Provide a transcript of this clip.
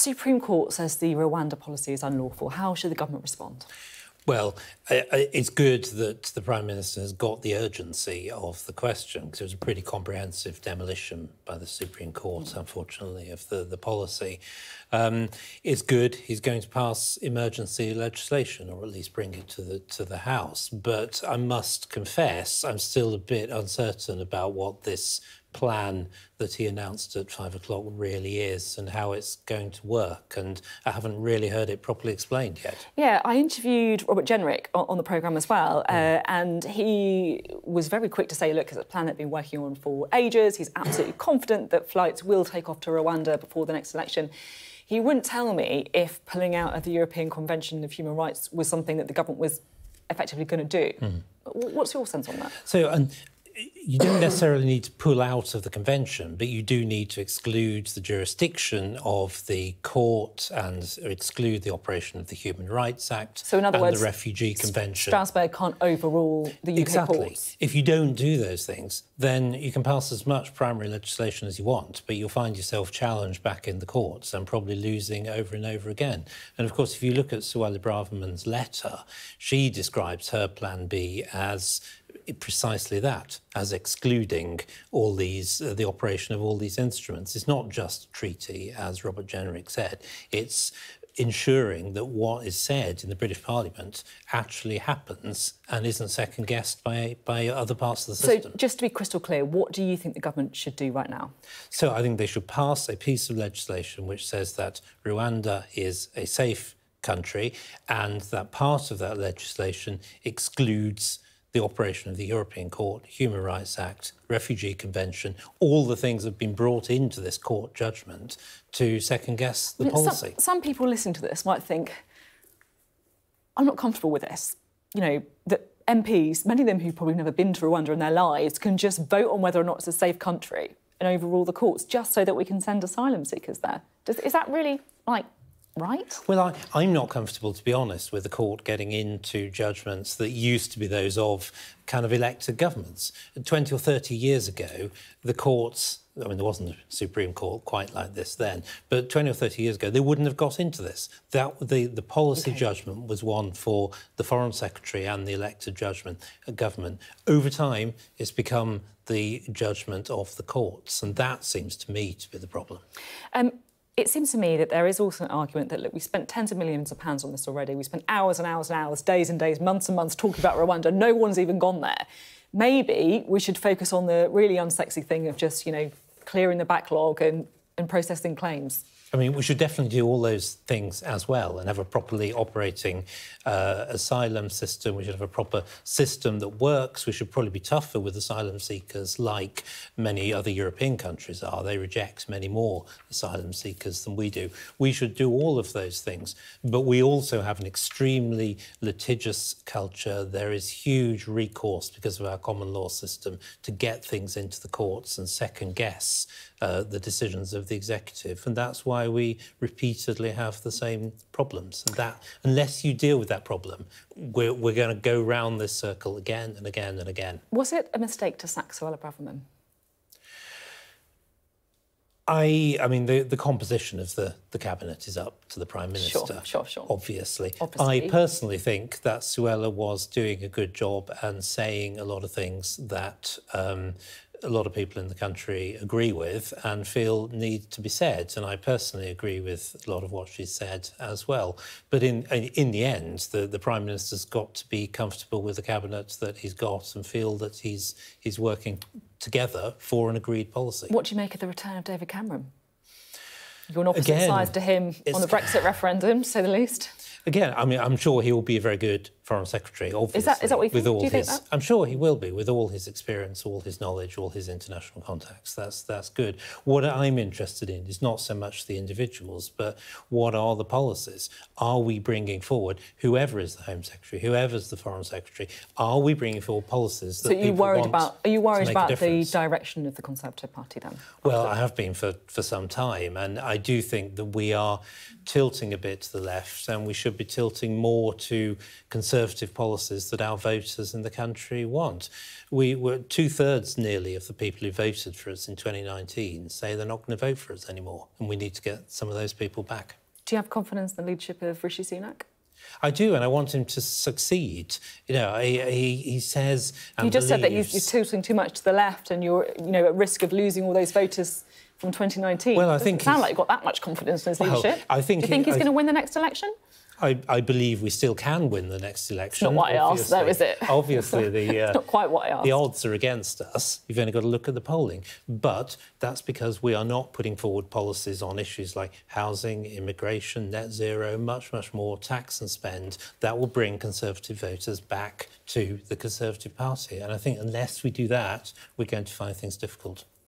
Supreme Court says the Rwanda policy is unlawful. How should the government respond? Well, it's good that the Prime Minister has got the urgency of the question, because it was a pretty comprehensive demolition by the Supreme Court, unfortunately, of the policy. It's good he's going to pass emergency legislation, or at least bring it to the House. But I must confess, I'm still a bit uncertain about what this plan that he announced at 5 o'clock really is and how it's going to work, and I haven't really heard it properly explained yet. Yeah, I interviewed Robert Jenrick on the programme as well, and he was very quick to say, look, it's a plan they've been working on for ages. He's absolutely confident that flights will take off to Rwanda before the next election. He wouldn't tell me if pulling out of the European Convention of Human Rights was something that the government was effectively going to do. What's your sense on that? So, you don't necessarily need to pull out of the convention, but you do need to exclude the jurisdiction of the court and exclude the operation of the Human Rights Act, so in other words, the Refugee Convention. Strasbourg can't overrule the UK Exactly. courts. If you don't do those things, then you can pass as much primary legislation as you want, but you'll find yourself challenged back in the courts and probably losing over and over again. And of course, if you look at Suella Braverman's letter, she describes her Plan B as precisely that, as excluding all these, the operation of all these instruments. It's not just a treaty, as Robert Jenrick said. It's ensuring that what is said in the British Parliament actually happens and isn't second-guessed by other parts of the system. So, just to be crystal clear, what do you think the government should do right now? So, I think they should pass a piece of legislation which says that Rwanda is a safe country, and that part of that legislation excludes the operation of the European Court, Human Rights Act, Refugee Convention, all the things that have been brought into this court judgment to second-guess the policy. Some people listening to this might think, I'm not comfortable with this. You know, that MPs, many of them who've probably never been to Rwanda in their lives, can just vote on whether or not it's a safe country and overrule the courts just so that we can send asylum seekers there. Is that really, like, right? Well, I'm not comfortable, to be honest, with the court getting into judgments that used to be those of kind of elected governments. 20 or 30 years ago, the courts, I mean, there wasn't a Supreme Court quite like this then, but 20 or 30 years ago, they wouldn't have got into this. The policy judgment was one for the Foreign Secretary and the elected government. Over time, it's become the judgment of the courts, and that seems to me to be the problem. It seems to me that there is also an argument that, look, we spent tens of millions of pounds on this already. We spent hours and hours and hours, days and days, months and months talking about Rwanda. No one's even gone there. Maybe we should focus on the really unsexy thing of just, you know, clearing the backlog and processing claims. I mean, we should definitely do all those things as well and have a properly operating asylum system. We should have a proper system that works. We should probably be tougher with asylum seekers like many other European countries are. They reject many more asylum seekers than we do. We should do all of those things. But we also have an extremely litigious culture. There is huge recourse because of our common law system to get things into the courts and second-guess the decisions of the executive. And that's why we repeatedly have the same problems. And that, unless you deal with that problem, we're going to go round this circle again and again and again. Was it a mistake to sack Suella Braverman? I mean, the composition of the cabinet is up to the Prime Minister, sure. Obviously. I personally think that Suella was doing a good job and saying a lot of things that a lot of people in the country agree with and feel need to be said. And I personally agree with a lot of what she said as well. But in the end, the Prime Minister's got to be comfortable with the cabinet that he's got and feel that he's working together for an agreed policy. What do you make of the return of David Cameron? You're on opposite sides to him on the Brexit referendum, to say the least. Again, I mean, I'm sure he will be a very good Foreign Secretary, obviously. Is that what you think? Do you think that? I'm sure he will be, with all his experience, all his knowledge, all his international contacts. That's good. What I'm interested in is not so much the individuals, but what are the policies? Are we bringing forward, whoever is the Home Secretary, whoever's the Foreign Secretary, are we bringing forward policies that people want to make a difference? So are you worried about the direction of the Conservative Party then? Well, I have been for some time, and I do think that we are tilting a bit to the left, and we should be tilting more to conservative Conservative policies that our voters in the country want. We were 2/3 nearly of the people who voted for us in 2019 say they're not going to vote for us anymore, and we need to get some of those people back. Do you have confidence in the leadership of Rishi Sunak? I do, and I want him to succeed. You know, he says and you just believes... said that he's tilting too much to the left, and you're, you know, at risk of losing all those voters from 2019. Well, I think it doesn't sound like you've got that much confidence in his leadership. I think do you think he's going to win the next election? I believe we still can win the next election. It's not what I asked, though, is it? Obviously, not quite what I asked. The odds are against us. You've only got to look at the polling. But that's because we are not putting forward policies on issues like housing, immigration, net zero, much, much more tax and spend that will bring Conservative voters back to the Conservative Party. And I think unless we do that, we're going to find things difficult.